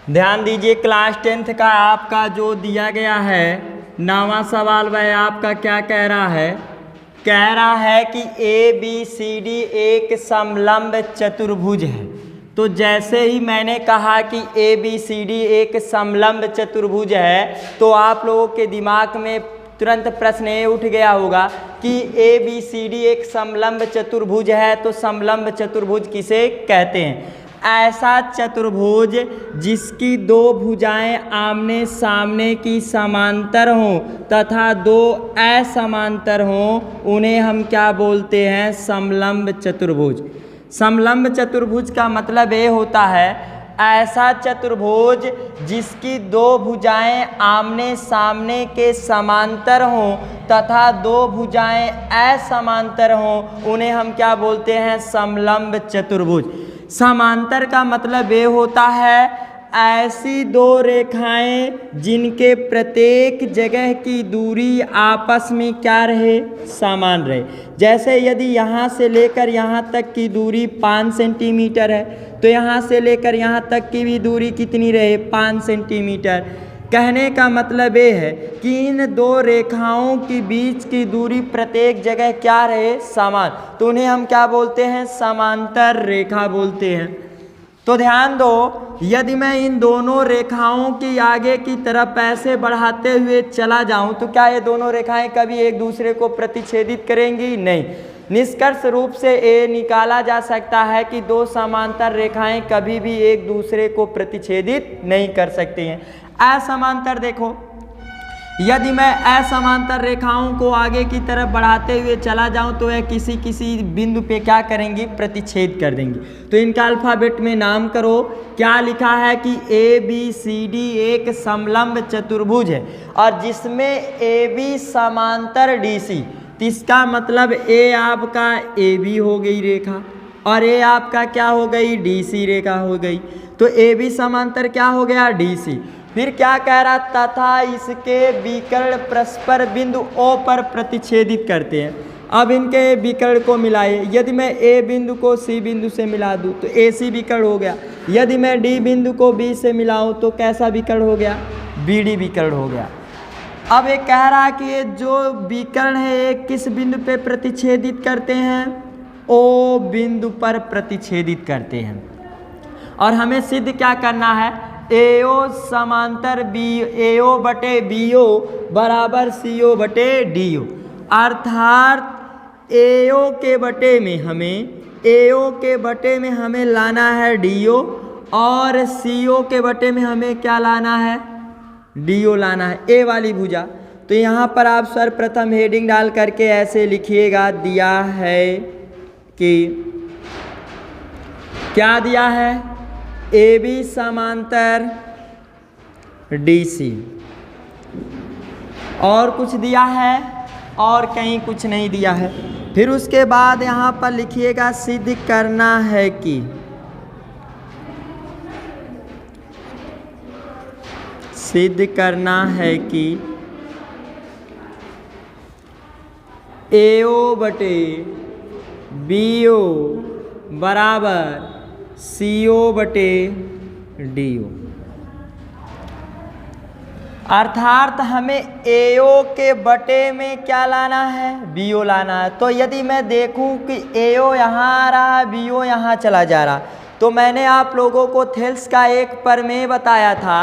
ध्यान दीजिए, class 10th का आपका जो दिया गया है 9वां सवाल, वह आपका क्या कह रहा है? कह रहा है कि ABCD एक समलंब चतुर्भुज है। तो जैसे ही मैंने कहा कि ABCD एक समलंब चतुर्भुज है, तो आप लोगों के दिमाग में तुरंत प्रश्न ये उठ गया होगा कि ABCD एक समलंब चतुर्भुज है, तो समलंब चतुर्भुज किसे कहते हैं? ऐसा चतुर्भुज जिसकी दो भुजाएं आमने सामने की समांतर हों तथा दो असमांतर हों, उन्हें हम क्या बोलते हैं? समलंब चतुर्भुज। समलंब चतुर्भुज का मतलब ये होता है ऐसा चतुर्भुज जिसकी दो भुजाएं आमने सामने के समांतर हों तथा दो भुजाएं असमांतर हों, उन्हें हम क्या बोलते हैं? समलंब चतुर्भुज। समांतर का मतलब ये होता है ऐसी दो रेखाएं जिनके प्रत्येक जगह की दूरी आपस में क्या रहे? समान रहे। जैसे यदि यहाँ से लेकर यहाँ तक की दूरी 5 सेंटीमीटर है, तो यहाँ से लेकर यहाँ तक की भी दूरी कितनी रहे? 5 सेंटीमीटर। कहने का मतलब ये है कि इन दो रेखाओं के बीच की दूरी प्रत्येक जगह क्या रहे? समान। तो उन्हें हम क्या बोलते हैं? समांतर रेखा बोलते हैं। तो ध्यान दो, यदि मैं इन दोनों रेखाओं की आगे की तरफ ऐसे बढ़ाते हुए चला जाऊं, तो क्या ये दोनों रेखाएं कभी एक दूसरे को प्रतिच्छेदित करेंगी? नहीं। निष्कर्ष रूप से ये निकाला जा सकता है कि दो समांतर रेखाएं कभी भी एक दूसरे को प्रतिच्छेदित नहीं कर सकती हैं। असमांतर देखो, यदि मैं असमांतर रेखाओं को आगे की तरफ बढ़ाते हुए चला जाऊं, तो वह किसी किसी बिंदु पे क्या करेंगी? प्रतिच्छेद कर देंगी। तो इनका अल्फाबेट में नाम करो। क्या लिखा है कि ABCD एक समलंब चतुर्भुज है और जिसमें AB समांतर DC। तो इसका मतलब A आपका AB हो गई रेखा और A आपका क्या हो गई? DC रेखा हो गई। तो AB समांतर क्या हो गया? DC। फिर क्या कह रहा? तथा इसके विकर्ण परस्पर बिंदु O पर प्रतिच्छेदित करते हैं। अब इनके विकर्ण को मिलाए। यदि मैं A बिंदु को C बिंदु से मिला दूं तो AC विकर्ण हो गया। यदि मैं D बिंदु को B से मिलाऊं तो कैसा विकर्ण हो गया? BD विकर्ण हो गया। अब ये कह रहा है कि ये जो विकर्ण है ये किस बिंदु पे प्रतिच्छेदित करते हैं? O बिंदु पर प्रतिच्छेदित करते हैं। और हमें सिद्ध क्या करना है? AO समांतर AO बटे BO बराबर CO बटे DO। अर्थात AO के बटे में हमें लाना है DO और CO के बटे में हमें क्या लाना है? DO लाना है, A वाली भुजा। तो यहाँ पर आप सर्वप्रथम हेडिंग डाल करके ऐसे लिखिएगा, दिया है कि क्या दिया है? AB समांतर DC। और कुछ दिया है? और कहीं कुछ नहीं दिया है। फिर उसके बाद यहाँ पर लिखिएगा सिद्ध करना है कि AO बटे BO बराबर CO बटे DO। अर्थात हमें AO के बटे में क्या लाना है? BO लाना है। तो यदि मैं देखूं कि AO यहाँ आ रहा है, BO यहाँ चला जा रहा, तो मैंने आप लोगों को थेल्स का एक प्रमेय बताया था।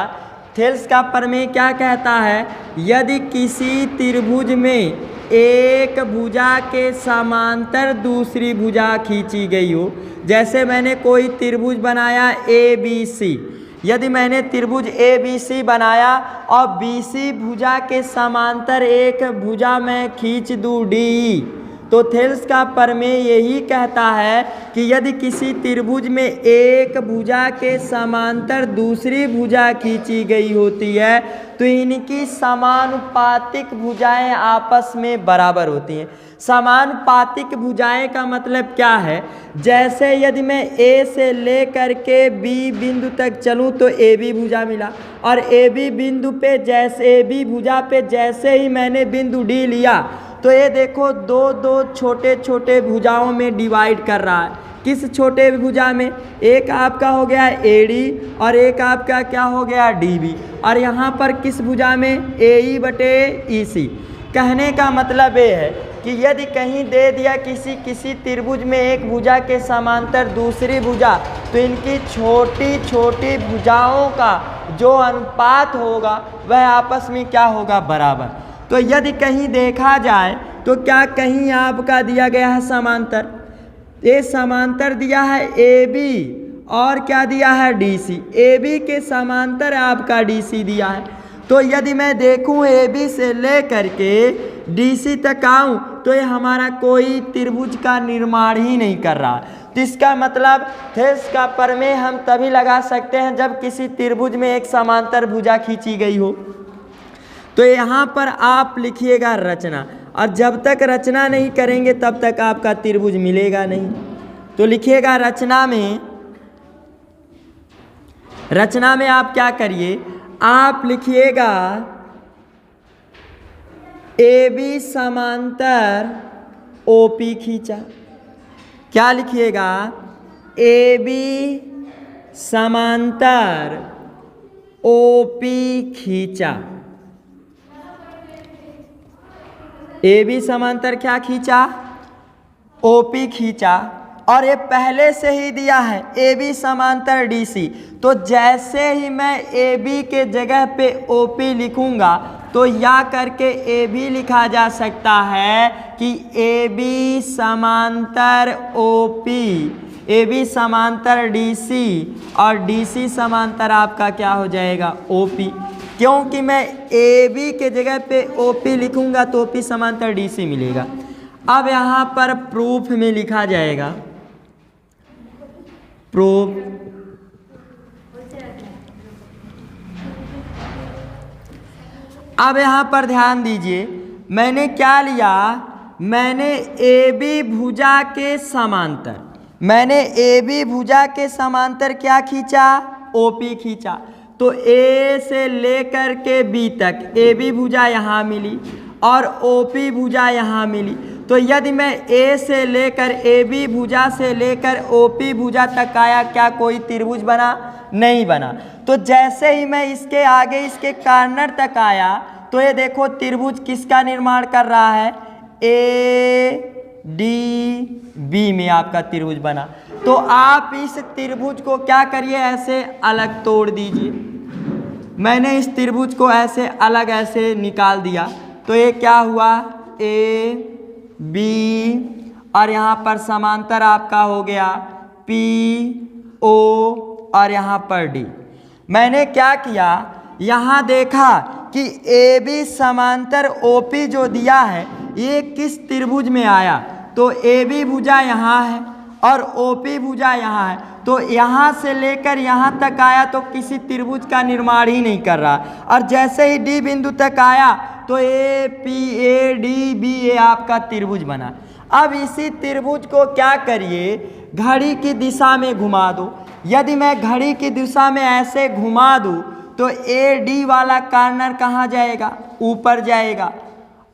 थेल्स का प्रमेय क्या कहता है? यदि किसी त्रिभुज में एक भुजा के समांतर दूसरी भुजा खींची गई हो, जैसे मैंने कोई त्रिभुज बनाया ABC, यदि मैंने त्रिभुज ABC बनाया और BC भुजा के समांतर एक भुजा मैं खींच दूँ DE, तो थेल्स का प्रमेय यही कहता है कि यदि किसी त्रिभुज में एक भुजा के समांतर दूसरी भुजा खींची गई होती है तो इनकी समानुपातिक भुजाएं आपस में बराबर होती हैं। समानुपातिक भुजाएं का मतलब क्या है? जैसे यदि मैं A से ले करके B बिंदु तक चलूं तो AB भुजा मिला और AB बिंदु पे जैसे AB भुजा पे जैसे ही मैंने बिंदु D लिया तो ये देखो दो दो छोटे छोटे भुजाओं में डिवाइड कर रहा है। किस छोटे भुजा में? एक आपका हो गया AD और एक आपका क्या हो गया DB, और यहाँ पर किस भुजा में? AE बटे EC। कहने का मतलब ये है कि यदि कहीं दे दिया किसी त्रिभुज में एक भुजा के समांतर दूसरी भुजा, तो इनकी छोटी छोटी भुजाओं का जो अनुपात होगा वह आपस में क्या होगा? बराबर। तो यदि कहीं देखा जाए तो क्या कहीं आपका दिया गया है समांतर, ये समांतर दिया है AB और क्या दिया है? DC। AB के समांतर आपका DC दिया है। तो यदि मैं देखूं AB से लेकर के DC तक आऊं तो ये हमारा कोई त्रिभुज का निर्माण ही नहीं कर रहा। तो इसका मतलब थेल्स का प्रमेय हम तभी लगा सकते हैं जब किसी त्रिभुज में एक समांतर भुजा खींची गई हो। तो यहाँ पर आप लिखिएगा रचना, और जब तक रचना नहीं करेंगे तब तक आपका त्रिभुज मिलेगा नहीं। तो लिखिएगा रचना में आप क्या करिए, आप लिखिएगा AB समांतर OP खींचा। क्या लिखिएगा? AB समांतर OP खींचा। AB समांतर क्या खींचा? OP खींचा, और ये पहले से ही दिया है AB समांतर DC। तो जैसे ही मैं AB के जगह पे OP लिखूंगा तो या करके AB लिखा जा सकता है कि AB समांतर OP, AB समांतर DC, और DC समांतर आपका क्या हो जाएगा? OP। क्योंकि मैं AB के जगह पे OP लिखूंगा तो OP समांतर DC मिलेगा। अब यहाँ पर प्रूफ में लिखा जाएगा, प्रूफ। अब यहाँ पर ध्यान दीजिए, मैंने क्या लिया? मैंने AB भुजा के समांतर, मैंने AB भुजा के समांतर क्या खींचा? OP खींचा। तो A से लेकर के B तक AB भुजा यहाँ मिली और OP भुजा यहाँ मिली। तो यदि मैं A से लेकर AB भुजा से लेकर OP भुजा तक आया, क्या कोई त्रिभुज बना? नहीं बना। तो जैसे ही मैं इसके आगे इसके कॉर्नर तक आया तो ये देखो त्रिभुज किसका निर्माण कर रहा है? ADB में आपका त्रिभुज बना। तो आप इस त्रिभुज को क्या करिए? ऐसे अलग तोड़ दीजिए। मैंने इस त्रिभुज को ऐसे अलग ऐसे निकाल दिया तो ये क्या हुआ? AB, और यहाँ पर समांतर आपका हो गया PO, और यहाँ पर D। मैंने क्या किया? यहाँ देखा कि AB समांतर OP जो दिया है ये किस त्रिभुज में आया? तो AB भुजा यहाँ है और OP भुजा यहाँ है। तो यहाँ से लेकर यहाँ तक आया तो किसी त्रिभुज का निर्माण ही नहीं कर रहा, और जैसे ही D बिंदु तक आया तो APADB आपका त्रिभुज बना। अब इसी त्रिभुज को क्या करिए? घड़ी की दिशा में घुमा दो। यदि मैं घड़ी की दिशा में ऐसे घुमा दूँ तो AD वाला कॉर्नर कहाँ जाएगा? ऊपर जाएगा,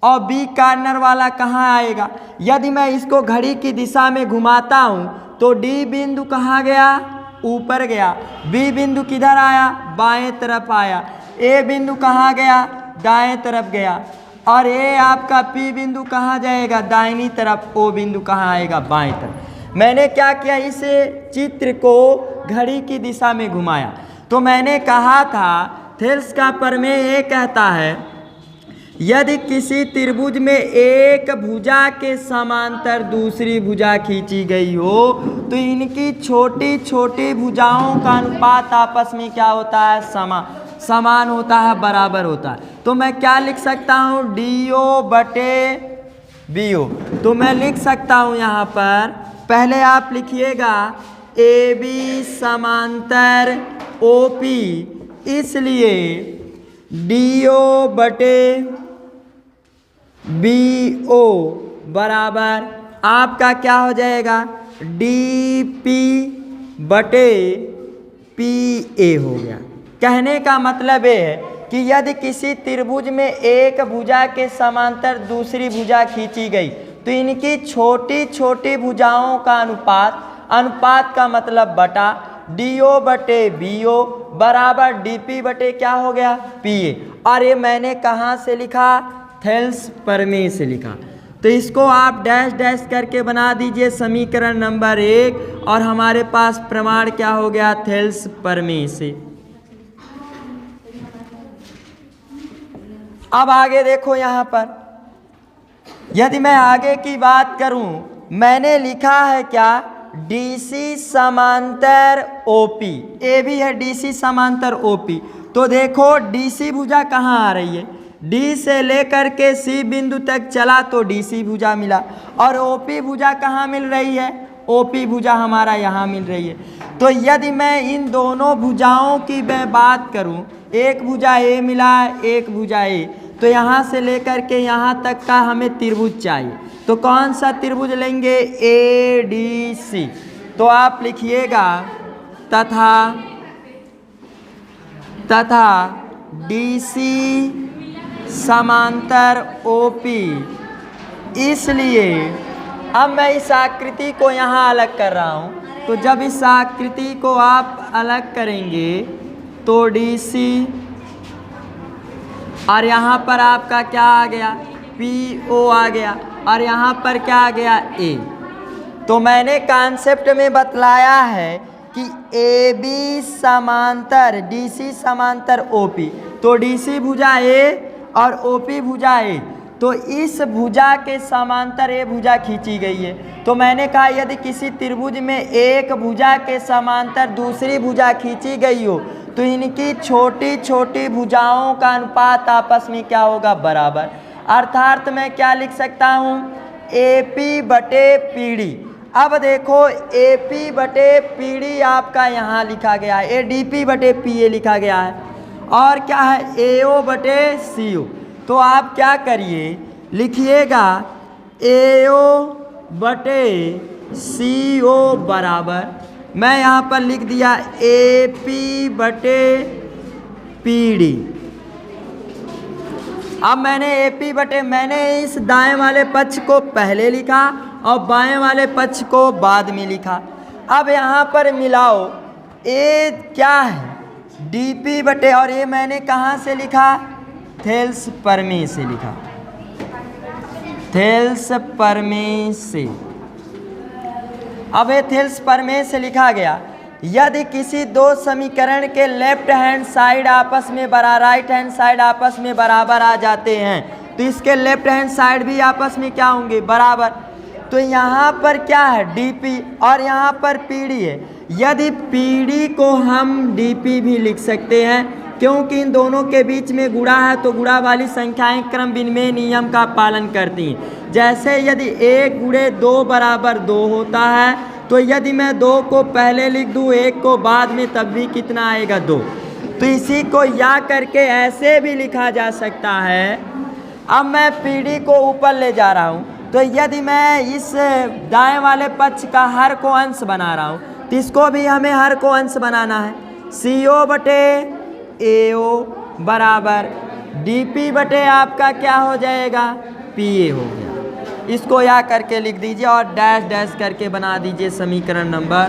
और B कॉर्नर वाला कहाँ आएगा? यदि मैं इसको घड़ी की दिशा में घुमाता हूँ तो D बिंदु कहाँ गया? ऊपर गया। B बिंदु किधर आया? बाएं तरफ आया। A बिंदु कहाँ गया? दाएं तरफ गया। और A आपका P बिंदु कहाँ जाएगा? दाहिनी तरफ। O बिंदु कहाँ आएगा? बाएं तरफ। मैंने क्या किया? इस चित्र को घड़ी की दिशा में घुमाया। तो मैंने कहा था थेल्स का प्रमेय ये कहता है यदि किसी त्रिभुज में एक भुजा के समांतर दूसरी भुजा खींची गई हो तो इनकी छोटी छोटी भुजाओं का अनुपात आपस में क्या होता है? समान होता है, बराबर होता है। तो मैं क्या लिख सकता हूँ? DO बटे BO। तो मैं लिख सकता हूँ यहाँ पर, पहले आप लिखिएगा AB समांतर OP, इसलिए DO बटे BO बराबर आपका क्या हो जाएगा? DP बटे PA हो गया। कहने का मतलब ये है कि यदि किसी त्रिभुज में एक भुजा के समांतर दूसरी भुजा खींची गई तो इनकी छोटी छोटी भुजाओं का अनुपात अनुपात का मतलब बटा, DO बटे BO बराबर DP बटे क्या हो गया PA। और ये मैंने कहाँ से लिखा, थेल्स प्रमेय से लिखा। तो इसको आप डैश डैश करके बना दीजिए समीकरण नंबर 1 और हमारे पास प्रमाण क्या हो गया, थेल्स प्रमेय से। अब आगे देखो यहाँ पर, यदि मैं आगे की बात करूं, मैंने लिखा है क्या, DC समांतर OP, ए भी है DC समांतर OP। तो देखो DC भुजा कहाँ आ रही है, D से लेकर के C बिंदु तक चला तो DC भुजा मिला, और OP भुजा कहाँ मिल रही है, OP भुजा हमारा यहाँ मिल रही है। तो यदि मैं इन दोनों भुजाओं की मैं बात करूं, एक भुजा A मिला है, एक भुजा A, तो यहाँ से लेकर के यहाँ तक का हमें त्रिभुज चाहिए। तो कौन सा त्रिभुज लेंगे, ADC। तो आप लिखिएगा तथा DC समांतर OP। इसलिए अब मैं इस आकृति को यहाँ अलग कर रहा हूँ, तो जब इस आकृति को आप अलग करेंगे तो DC और यहाँ पर आपका क्या आ गया, PO आ गया, और यहाँ पर क्या आ गया, A। तो मैंने कॉन्सेप्ट में बतलाया है कि AB समांतर DC समांतर OP, तो DC भुजा A और OP भुजा A, तो इस भुजा के समांतर ये भुजा खींची गई है। तो मैंने कहा यदि किसी त्रिभुज में एक भुजा के समांतर दूसरी भुजा खींची गई हो तो इनकी छोटी छोटी भुजाओं का अनुपात आपस में क्या होगा, बराबर। अर्थात मैं क्या लिख सकता हूँ, AP बटे PD। अब देखो AP बटे PD आपका यहाँ लिखा गया है, ADP बटे PA लिखा गया है, और क्या है AO बटे CO। तो आप क्या करिए, लिखिएगा AO बटे CO बराबर, मैं यहाँ पर लिख दिया AP बटे PD। अब मैंने AP बटे, मैंने इस दाएं वाले पक्ष को पहले लिखा और बाएं वाले पक्ष को बाद में लिखा। अब यहाँ पर मिलाओ, A क्या है, DP बटे, और ये मैंने कहाँ से लिखा, थेल्स प्रमेय से लिखा, थेल्स प्रमेय से। अब ये थेल्स प्रमेय से लिखा गया, यदि किसी दो समीकरण के लेफ्ट हैंड साइड आपस में राइट हैंड साइड आपस में बराबर आ जाते हैं तो इसके लेफ्ट हैंड साइड भी आपस में क्या होंगे, बराबर। तो यहाँ पर क्या है, DP और यहाँ पर PD है। यदि PD को हम DP भी लिख सकते हैं क्योंकि इन दोनों के बीच में गुणा है, तो गुणा वाली संख्याएं क्रम विनिमय नियम का पालन करती हैं। जैसे यदि 1 गुणे 2 बराबर 2 होता है, तो यदि मैं 2 को पहले लिख दूँ 1 को बाद में, तब भी कितना आएगा, 2। तो इसी को या करके ऐसे भी लिखा जा सकता है। अब मैं PD को ऊपर ले जा रहा हूँ, तो यदि मैं इस दाएं वाले पक्ष का हर को अंश बना रहा हूँ तो इसको भी हमें हर को अंश बनाना है। CO बटे AO बराबर DP बटे आपका क्या हो जाएगा, PA हो गया। इसको या करके लिख दीजिए और डैश डैश करके बना दीजिए समीकरण नंबर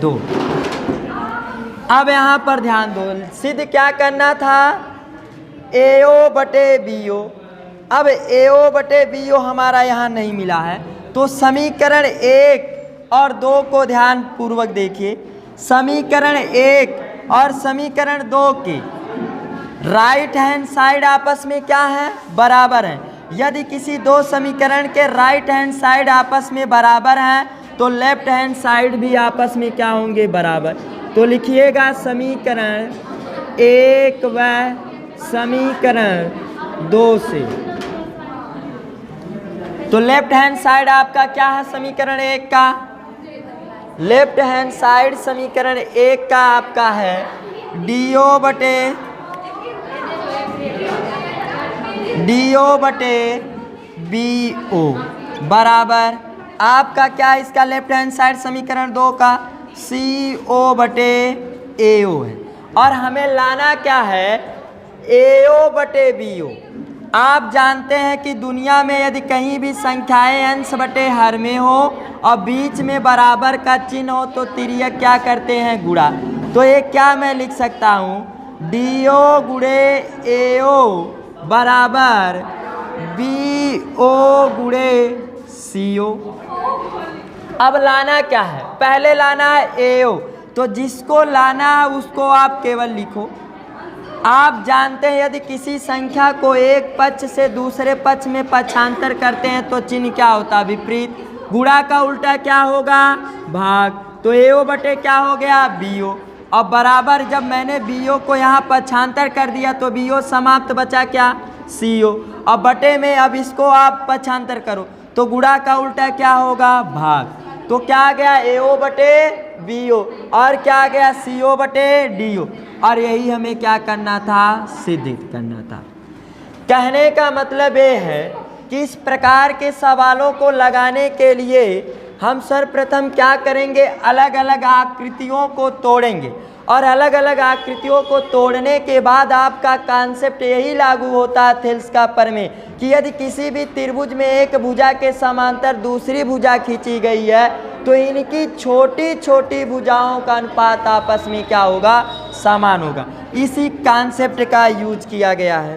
2। अब यहाँ पर ध्यान दो, सिद्ध क्या करना था, AO बटे BO। अब AO बटे BO हमारा यहाँ नहीं मिला है, तो समीकरण 1 और 2 को ध्यान पूर्वक देखिए। समीकरण 1 और समीकरण 2 के राइट हैंड साइड आपस में क्या है, बराबर है। यदि किसी दो समीकरण के राइट हैंड साइड आपस में बराबर हैं तो लेफ्ट हैंड साइड भी आपस में क्या होंगे, बराबर। तो लिखिएगा समीकरण 1 व समीकरण 2 से। तो लेफ्ट हैंड साइड आपका क्या है, समीकरण 1 का, लेफ्ट हैंड साइड समीकरण 1 का आपका है DO बटे BO बराबर आपका क्या है, इसका लेफ्ट हैंड साइड समीकरण 2 का CO बटे AO है। और हमें लाना क्या है, AO बटे BO। आप जानते हैं कि दुनिया में यदि कहीं भी संख्याएं अंश बटे हर में हो और बीच में बराबर का चिन्ह हो तो तिर्यक क्या करते हैं? गुणा। तो ये क्या मैं लिख सकता हूँ? DO गुणे AO बराबर BO गुणे CO। अब लाना क्या है? पहले लाना है AO, तो जिसको लाना है उसको आप केवल लिखो। आप जानते हैं यदि किसी संख्या को एक पक्ष से दूसरे पक्ष में पक्षांतर करते हैं तो चिन्ह क्या होता है? विपरीत। गुणा का उल्टा क्या होगा? भाग। तो AO बटे क्या हो गया? BO। अब बराबर जब मैंने BO को यहाँ पक्षांतर कर दिया तो BO समाप्त बचा क्या? CO। अब बटे में अब इसको आप पक्षांतर करो तो गुणा का उल्टा क्या होगा? भाग। तो क्या आ गया? AO बटे BO और क्या आ गया? CO बटे DO। और यही हमें क्या करना था? सिद्ध करना था। कहने का मतलब ये है कि इस प्रकार के सवालों को लगाने के लिए हम सर्वप्रथम क्या करेंगे? अलग अलग आकृतियों को तोड़ेंगे और अलग अलग आकृतियों को तोड़ने के बाद आपका कॉन्सेप्ट यही लागू होता है थेल्स का प्रमेय कि यदि किसी भी त्रिभुज में एक भुजा के समांतर दूसरी भुजा खींची गई है तो इनकी छोटी छोटी भुजाओं का अनुपात आपस में क्या होगा? समान होगा। इसी कॉन्सेप्ट का यूज किया गया है।